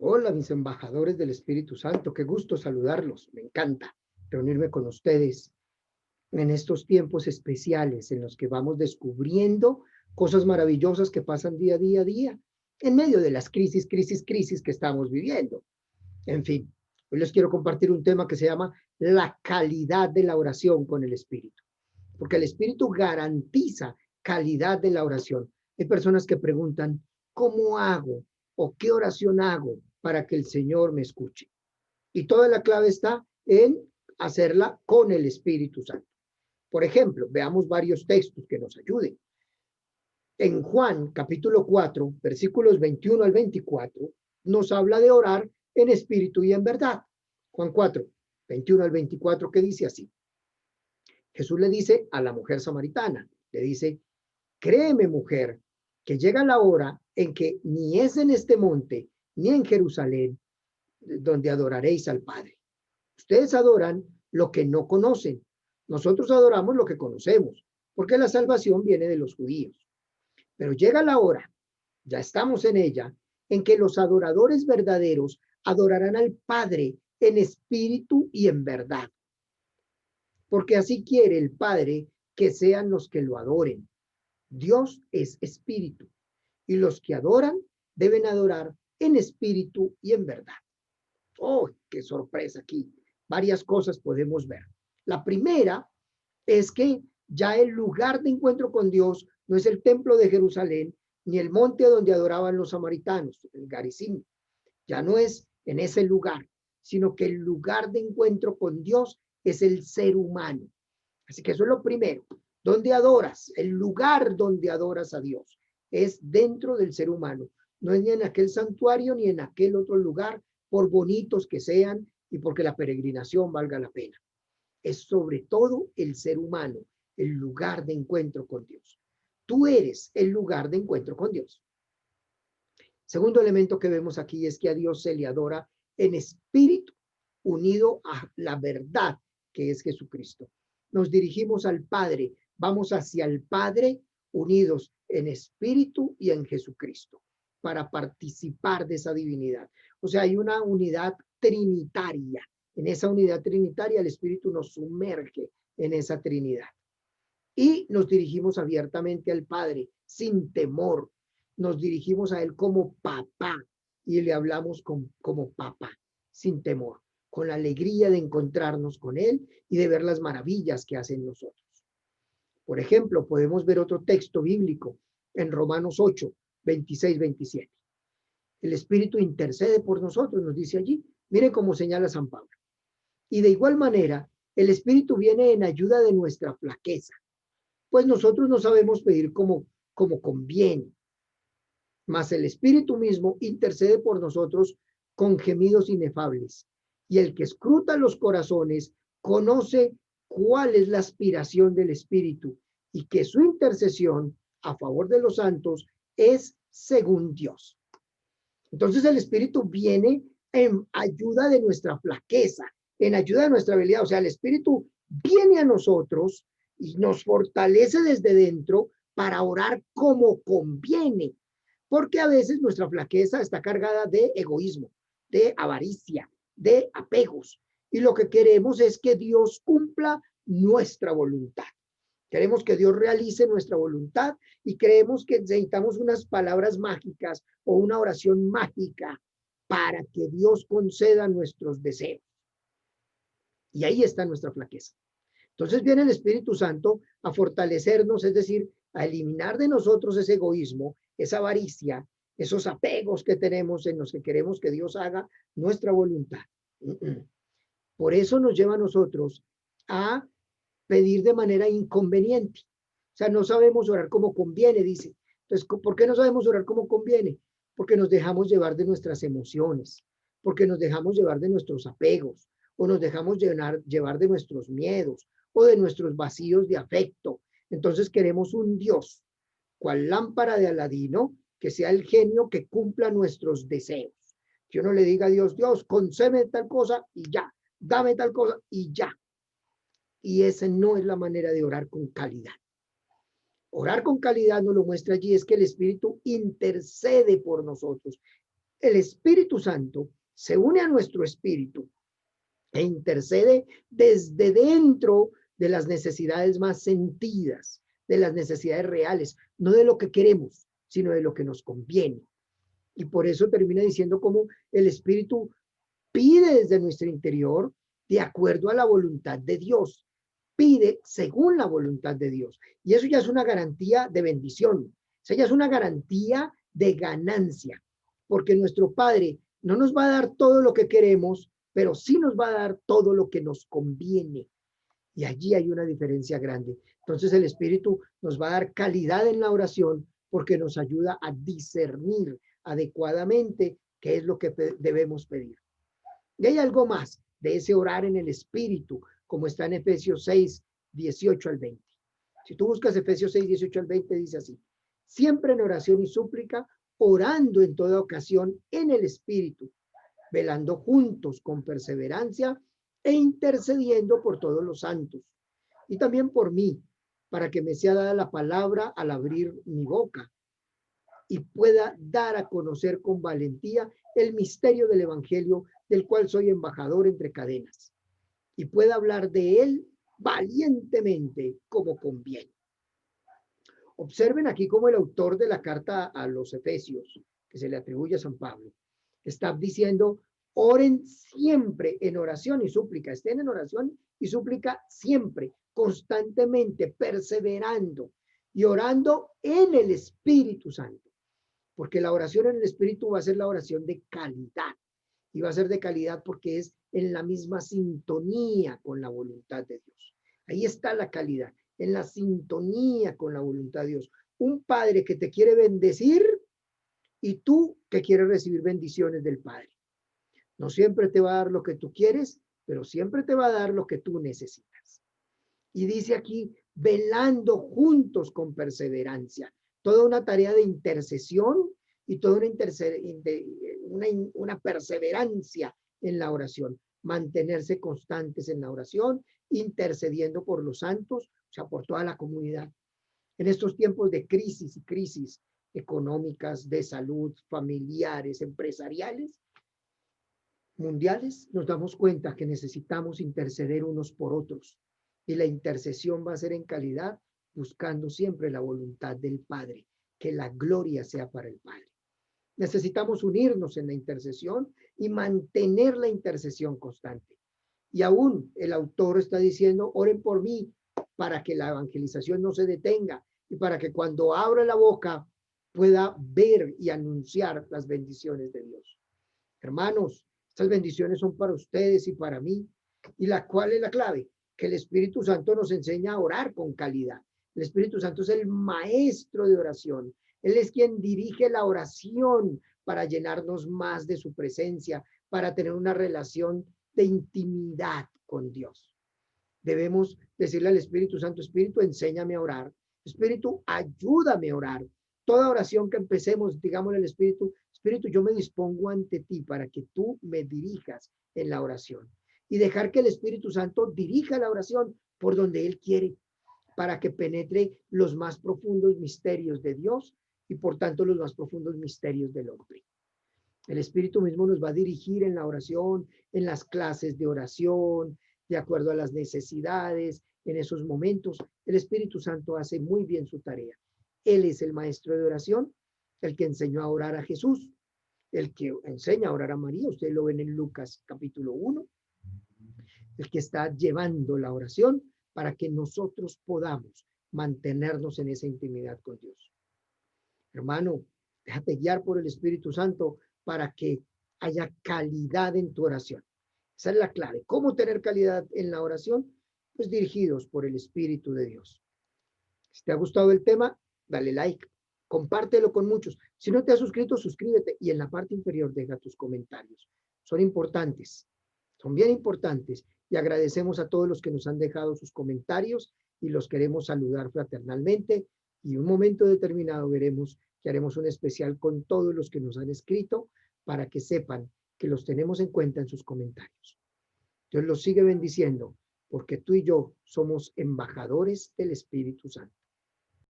Hola, mis embajadores del Espíritu Santo, qué gusto saludarlos. Me encanta reunirme con ustedes en estos tiempos especiales en los que vamos descubriendo cosas maravillosas que pasan día a día, en medio de las crisis que estamos viviendo. En fin, hoy les quiero compartir un tema que se llama la calidad de la oración con el Espíritu, porque el Espíritu garantiza calidad de la oración. Hay personas que preguntan, ¿cómo hago o qué oración hago para que el Señor me escuche? Y toda la clave está en hacerla con el Espíritu Santo. Por ejemplo, veamos varios textos que nos ayuden. En Juan capítulo 4, versículos 21 al 24, nos habla de orar en espíritu y en verdad. Juan 4, 21 al 24, que dice así. Jesús le dice a la mujer samaritana, le dice, créeme mujer, que llega la hora en que ni es en este monte, ni en Jerusalén, donde adoraréis al Padre. Ustedes adoran lo que no conocen. Nosotros adoramos lo que conocemos, porque la salvación viene de los judíos. Pero llega la hora, ya estamos en ella, en que los adoradores verdaderos adorarán al Padre en espíritu y en verdad. Porque así quiere el Padre que sean los que lo adoren. Dios es espíritu y los que adoran deben adorar en espíritu y en verdad. ¡Oh, qué sorpresa aquí! Varias cosas podemos ver. La primera es que ya el lugar de encuentro con Dios no es el templo de Jerusalén ni el monte donde adoraban los samaritanos, el Garizim. Ya no es en ese lugar, sino que el lugar de encuentro con Dios es el ser humano. Así que eso es lo primero. ¿Dónde adoras? El lugar donde adoras a Dios es dentro del ser humano. No es ni en aquel santuario ni en aquel otro lugar, por bonitos que sean y porque la peregrinación valga la pena. Es sobre todo el ser humano, el lugar de encuentro con Dios. Tú eres el lugar de encuentro con Dios. Segundo elemento que vemos aquí es que a Dios se le adora en espíritu, unido a la verdad que es Jesucristo. Nos dirigimos al Padre, vamos hacia el Padre unidos en espíritu y en Jesucristo para participar de esa divinidad. O sea, hay una unidad trinitaria. En esa unidad trinitaria el Espíritu nos sumerge en esa Trinidad. Y nos dirigimos abiertamente al Padre, sin temor. Nos dirigimos a Él como papá y le hablamos como papá, sin temor, con la alegría de encontrarnos con Él y de ver las maravillas que hace en nosotros. Por ejemplo, podemos ver otro texto bíblico en Romanos 8, 26, 27. El Espíritu intercede por nosotros, nos dice allí. Miren cómo señala San Pablo. Y de igual manera, el Espíritu viene en ayuda de nuestra flaqueza, pues nosotros no sabemos pedir como conviene, mas el Espíritu mismo intercede por nosotros con gemidos inefables. Y el que escruta los corazones conoce cuál es la aspiración del Espíritu y que su intercesión a favor de los santos es según Dios. Entonces el Espíritu viene en ayuda de nuestra flaqueza, en ayuda de nuestra habilidad. O sea, el Espíritu viene a nosotros y nos fortalece desde dentro para orar como conviene. Porque a veces nuestra flaqueza está cargada de egoísmo, de avaricia, de apegos. Y lo que queremos es que Dios cumpla nuestra voluntad. Queremos que Dios realice nuestra voluntad y creemos que necesitamos unas palabras mágicas o una oración mágica para que Dios conceda nuestros deseos. Y ahí está nuestra flaqueza. Entonces viene el Espíritu Santo a fortalecernos, es decir, a eliminar de nosotros ese egoísmo, esa avaricia, esos apegos que tenemos en los que queremos que Dios haga nuestra voluntad. Por eso nos lleva a nosotros a pedir de manera inconveniente. O sea, no sabemos orar como conviene, dice. Entonces, ¿por qué no sabemos orar como conviene? Porque nos dejamos llevar de nuestras emociones, porque nos dejamos llevar de nuestros apegos, o nos dejamos llevar de nuestros miedos, o de nuestros vacíos de afecto. Entonces queremos un Dios, cual lámpara de Aladino, que sea el genio que cumpla nuestros deseos. Que uno le diga a Dios, Dios, concédeme tal cosa y ya, dame tal cosa y ya. Y esa no es la manera de orar con calidad. Orar con calidad nos lo muestra allí, es que el Espíritu intercede por nosotros. el Espíritu Santo se une a nuestro espíritu e intercede desde dentro de las necesidades más sentidas, de las necesidades reales, no de lo que queremos, sino de lo que nos conviene. Y por eso termina diciendo cómo el Espíritu pide desde nuestro interior de acuerdo a la voluntad de Dios, pide según la voluntad de Dios. Y eso ya es una garantía de bendición, eso ya es una garantía de ganancia, porque nuestro Padre no nos va a dar todo lo que queremos, pero sí nos va a dar todo lo que nos conviene. Y allí hay una diferencia grande. Entonces el Espíritu nos va a dar calidad en la oración porque nos ayuda a discernir adecuadamente qué es lo que debemos pedir. Y hay algo más de ese orar en el Espíritu, como está en Efesios 6, 18 al 20. Si tú buscas Efesios 6, 18 al 20, dice así: siempre en oración y súplica, orando en toda ocasión en el Espíritu, velando juntos con perseverancia e intercediendo por todos los santos, y también por mí, para que me sea dada la palabra al abrir mi boca y pueda dar a conocer con valentía el misterio del Evangelio, del cual soy embajador entre cadenas, y pueda hablar de él valientemente como conviene. Observen aquí cómo el autor de la carta a los Efesios, que se le atribuye a San Pablo, está diciendo: oren siempre en oración y súplica, estén en oración y súplica siempre, constantemente, perseverando y orando en el Espíritu Santo, porque la oración en el Espíritu va a ser la oración de calidad, y va a ser de calidad porque es en la misma sintonía con la voluntad de Dios. Ahí está la calidad, en la sintonía con la voluntad de Dios. Un padre que te quiere bendecir y tú que quieres recibir bendiciones del Padre. No siempre te va a dar lo que tú quieres, pero siempre te va a dar lo que tú necesitas. Y dice aquí, velando juntos con perseverancia. Toda una tarea de intercesión y toda una perseverancia en la oración. Mantenerse constantes en la oración, intercediendo por los santos, o sea, por toda la comunidad. En estos tiempos de crisis y crisis económicas, de salud, familiares, empresariales, mundiales, nos damos cuenta que necesitamos interceder unos por otros. Y la intercesión va a ser en calidad, buscando siempre la voluntad del Padre, que la gloria sea para el Padre. Necesitamos unirnos en la intercesión y mantener la intercesión constante. Y aún el autor está diciendo: oren por mí, para que la evangelización no se detenga y para que cuando abra la boca pueda ver y anunciar las bendiciones de Dios. Hermanos, estas bendiciones son para ustedes y para mí. ¿Y cuál es la clave? Que el Espíritu Santo nos enseña a orar con calidad. El Espíritu Santo es el maestro de oración. Él es quien dirige la oración para llenarnos más de su presencia, para tener una relación de intimidad con Dios. Debemos decirle al Espíritu Santo: Espíritu, enséñame a orar. Espíritu, ayúdame a orar. Toda oración que empecemos, digamos al Espíritu: Espíritu, yo me dispongo ante ti para que tú me dirijas en la oración. Y dejar que el Espíritu Santo dirija la oración por donde Él quiere, para que penetre los más profundos misterios de Dios y por tanto los más profundos misterios del hombre. El Espíritu mismo nos va a dirigir en la oración, en las clases de oración, de acuerdo a las necesidades, en esos momentos. El Espíritu Santo hace muy bien su tarea. Él es el maestro de oración, el que enseñó a orar a Jesús, el que enseña a orar a María. Ustedes lo ven en Lucas capítulo 1, el que está llevando la oración para que nosotros podamos mantenernos en esa intimidad con Dios. Hermano, déjate guiar por el Espíritu Santo para que haya calidad en tu oración. Esa es la clave. ¿Cómo tener calidad en la oración? Pues dirigidos por el Espíritu de Dios. Si te ha gustado el tema, dale like, compártelo con muchos. Si no te has suscrito, suscríbete y en la parte inferior deja tus comentarios. Son importantes, son bien importantes y agradecemos a todos los que nos han dejado sus comentarios y los queremos saludar fraternalmente, y un momento determinado veremos que haremos un especial con todos los que nos han escrito para que sepan que los tenemos en cuenta en sus comentarios. Dios los sigue bendiciendo porque tú y yo somos embajadores del Espíritu Santo.